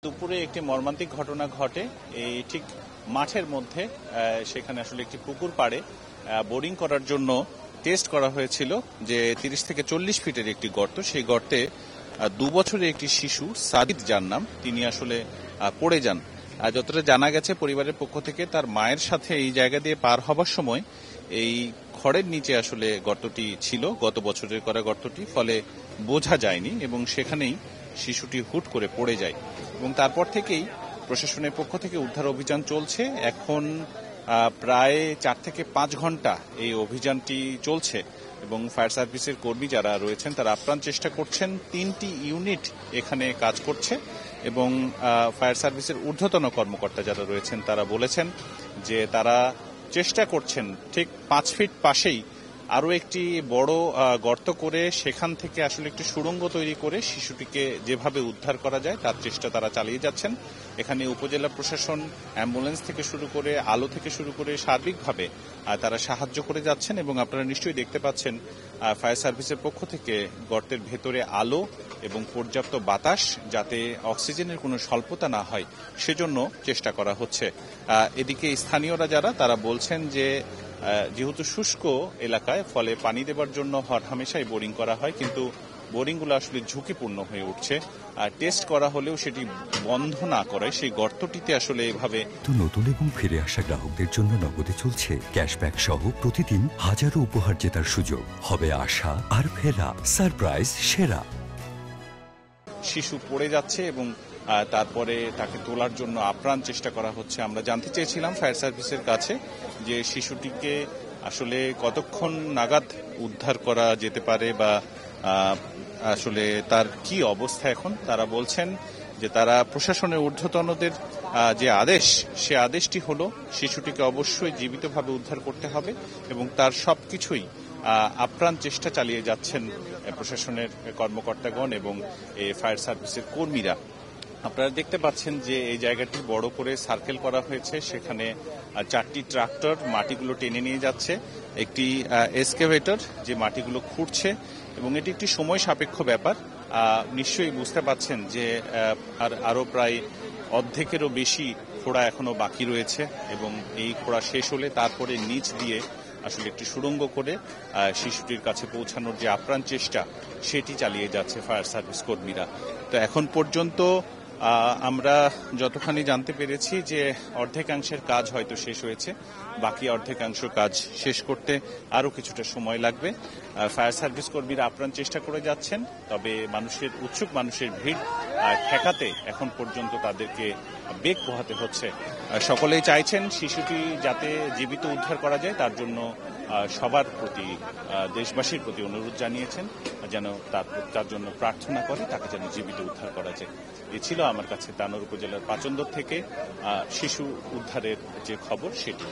দুপুরে একটি মর্মান্তিক ঘটনা ঘটে এই ঠিক মাঠের মধ্যে। সেখানে আসলে একটি পুকুর পাড়ে বোরিং করার জন্য টেস্ট করা হয়েছিল যে 30 থেকে 40 ফিটের একটি গর্ত। সেই গর্তে 2 বছরের একটি শিশু সাদিদ যার নাম, তিনি আসলে পড়ে যান। যতটা জানা গেছে পরিবারের পক্ষ থেকে তার মায়ের সাথে এই জায়গা দিয়ে পার হবার সময় এই খড়ের নিচে আসলে গর্তটি ছিল, গত বছরের করা গর্তটি, ফলে বোঝা যায়নি এবং সেখানেই শিশুটি হুট করে পড়ে যায় এবং তারপর থেকেই প্রশাসনের পক্ষ থেকে উদ্ধার অভিযান চলছে। এখন প্রায় 4 থেকে 5 ঘন্টা এই অভিযানটি চলছে এবং ফায়ার সার্ভিসের কর্মী যারা রয়েছেন তারা আপ্রাণ চেষ্টা করছেন। 3টি ইউনিট এখানে কাজ করছে এবং ফায়ার সার্ভিসের ঊর্ধ্বতন কর্মকর্তা যারা রয়েছেন তারা বলেছেন যে তারা চেষ্টা করছেন ঠিক 5 ফিট পাশেই আরও একটি বড় গর্ত করে সেখান থেকে আসলে একটি সুড়ঙ্গ তৈরি করে শিশুটিকে যেভাবে উদ্ধার করা যায় তার চেষ্টা তারা চালিয়ে যাচ্ছেন। এখানে উপজেলা প্রশাসন, অ্যাম্বুলেন্স থেকে শুরু করে, আলো থেকে শুরু করে সার্বিকভাবে তারা সাহায্য করে যাচ্ছেন এবং আপনারা নিশ্চয়ই দেখতে পাচ্ছেন ফায়ার সার্ভিসের পক্ষ থেকে গর্তের ভেতরে আলো এবং পর্যাপ্ত বাতাস, যাতে অক্সিজেনের কোনো স্বল্পতা না হয় সেজন্য চেষ্টা করা হচ্ছে। এদিকে স্থানীয়রা যারা তারা বলছেন যে যেহেতু শুষ্ক এলাকায়, ফলে পানি দেবার জন্য হরহামেশাই বোরিং করা হয়, কিন্তু বোরিংগুলো আসলে ঝুঁকিপূর্ণ হয়ে উঠছে। আর টেস্ট করা হলেও সেটি বন্ধ না করায় সেই গর্তটিতে আসলে এভাবে নতুন এবং ফিরে আসা গ্রাহকদের জন্য নগদে চলছে ক্যাশব্যাক সহ প্রতিদিন হাজারো উপহার জেতার সুযোগ। হবে আশা আর ফেরা, সারপ্রাইজ সেরা। শিশু পড়ে যাচ্ছে এবং তারপরে তাকে তোলার জন্য আপ্রাণ চেষ্টা করা হচ্ছে। আমরা জানতে চেয়েছিলাম ফায়ার সার্ভিসের কাছে যে শিশুটিকে আসলে কতক্ষণ নাগাদ উদ্ধার করা যেতে পারে বা আসলে তার কি অবস্থা এখন। তারা বলছেন যে তারা প্রশাসনের ঊর্ধ্বতনদের যে আদেশ, সে আদেশটি হলো শিশুটিকে অবশ্যই জীবিতভাবে উদ্ধার করতে হবে এবং তার সবকিছুই আপ্রাণ চেষ্টা চালিয়ে যাচ্ছেন প্রশাসনের কর্মকর্তাগণ এবং ফায়ার সার্ভিসের কর্মীরা। আপনারা দেখতে পাচ্ছেন যে এই জায়গাটি বড় করে সার্কেল করা হয়েছে, সেখানে 4টি ট্রাক্টর মাটিগুলো টেনে নিয়ে যাচ্ছে, একটি এক্সকাভেটর যে মাটিগুলো খুঁড়ছে এবং এটি একটি সময় সাপেক্ষ ব্যাপার। নিশ্চয়ই বুঝতে পাচ্ছেন যে আরও প্রায় অর্ধেকেরও বেশি খোঁড়া এখনো বাকি রয়েছে এবং এই খোঁড়া শেষ হলে তারপরে নিচ দিয়ে আসলে একটি সুড়ঙ্গ করে শিশুটির কাছে পৌঁছানোর যে আপ্রাণ চেষ্টা সেটি চালিয়ে যাচ্ছে ফায়ার সার্ভিস কর্মীরা। তো এখন পর্যন্ত আমরা যতখানি জানতে পেরেছি যে অর্ধেকাংশের কাজ হয়তো শেষ হয়েছে, বাকি অর্ধেকাংশ কাজ শেষ করতে আরও কিছুটা সময় লাগবে। ফায়ার সার্ভিস কর্মীরা আপ্রাণ চেষ্টা করে যাচ্ছেন, তবে উৎসুক মানুষের ভিড় ঠেকাতে এখন পর্যন্ত তাদেরকে বেগ পোহাতে হচ্ছে। সকলেই চাইছেন শিশুটি যাতে জীবিত উদ্ধার করা যায়, তার জন্য সবার প্রতি, দেশবাসীর প্রতি অনুরোধ জানিয়েছেন যেন তার জন্য প্রার্থনা করে তাকে যেন জীবিত উদ্ধার করা যায়। এ ছিল আমার কাছে তানোর উপজেলার পাচন্দর থেকে শিশু উদ্ধারের যে খবর সেটি।